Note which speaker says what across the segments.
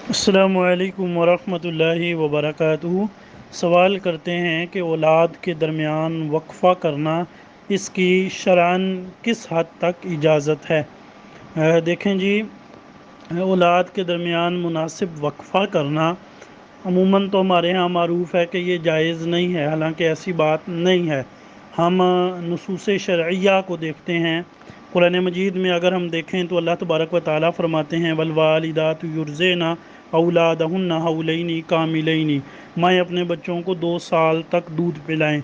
Speaker 1: السلام علیکم ورحمۃ اللہ وبرکاتہ۔ سوال کرتے ہیں کہ اولاد کے درمیان وقفہ کرنا اس کی شرعاً کس حد تک اجازت ہے؟ دیکھیں جی، اولاد کے درمیان مناسب وقفہ کرنا عموماً تو ہمارے ہاں معروف ہے کہ یہ جائز نہیں ہے، حالانکہ ایسی بات نہیں ہے۔ ہم نصوص شرعیہ کو دیکھتے ہیں۔ قرآن مجید میں اگر ہم دیکھیں تو اللہ تبارک و تعالیٰ فرماتے ہیں والوالدات یرضعن اولادہن حولین کاملین، مائیں اپنے بچوں کو 2 سال تک دودھ پلائیں۔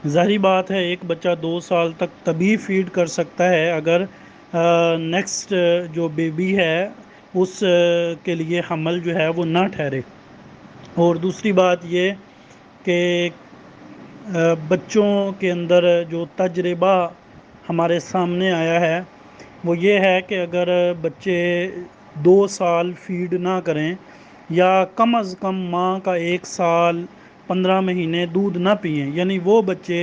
Speaker 1: ظاہری بات ہے ایک بچہ 2 سال تک تبھی فیڈ کر سکتا ہے اگر نیکسٹ جو بیبی ہے اس کے لیے حمل جو ہے وہ نہ ٹھہرے۔ اور دوسری بات یہ کہ بچوں کے اندر جو تجربہ ہمارے سامنے آیا ہے وہ یہ ہے کہ اگر بچے 2 سال فیڈ نہ کریں یا کم از کم ماں کا 1 سال 15 مہینے دودھ نہ پئیں، یعنی وہ بچے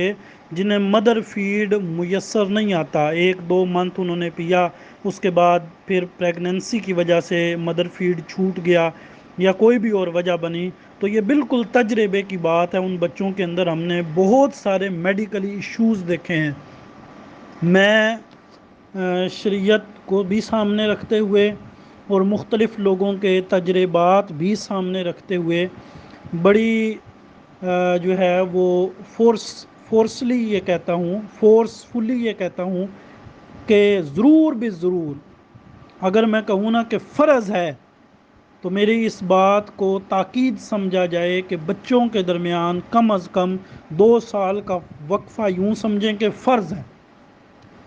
Speaker 1: جنہیں مدر فیڈ میسر نہیں آتا، 1-2 منتھ انہوں نے پیا، اس کے بعد پھر پریگننسی کی وجہ سے مدر فیڈ چھوٹ گیا یا کوئی بھی اور وجہ بنی، تو یہ بالکل تجربے کی بات ہے۔ ان بچوں کے اندر ہم نے بہت سارے میڈیکلی ایشوز دیکھے ہیں۔ میں شریعت کو بھی سامنے رکھتے ہوئے اور مختلف لوگوں کے تجربات بھی سامنے رکھتے ہوئے بڑی جو ہے وہ فورسفلی یہ کہتا ہوں کہ ضرور بھی ضرور اگر میں کہوں نا کہ فرض ہے تو میری اس بات کو تاکید سمجھا جائے کہ بچوں کے درمیان کم از کم 2 سال کا وقفہ یوں سمجھیں کہ فرض ہے۔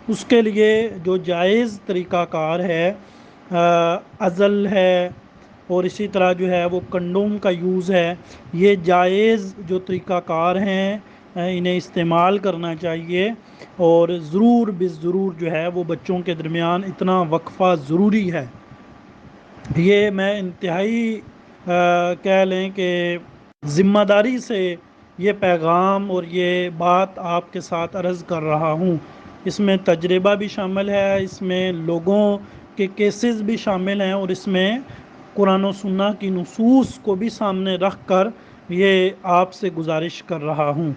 Speaker 1: اس کے لیے جو جائز طریقہ کار ہے عزل ہے اور اسی طرح جو ہے وہ کنڈوم کا یوز ہے، یہ جائز جو طریقہ کار ہیں انہیں استعمال کرنا چاہیے، اور ضرور بالضرور جو ہے وہ بچوں کے درمیان اتنا وقفہ ضروری ہے۔ یہ میں انتہائی کہہ لیں کہ ذمہ داری سے یہ پیغام اور یہ بات آپ کے ساتھ عرض کر رہا ہوں۔ اس میں تجربہ بھی شامل ہے، اس میں لوگوں کے کیسز بھی شامل ہیں، اور اس میں قرآن و سنہ کی نصوص کو بھی سامنے رکھ کر یہ آپ سے گزارش کر رہا ہوں۔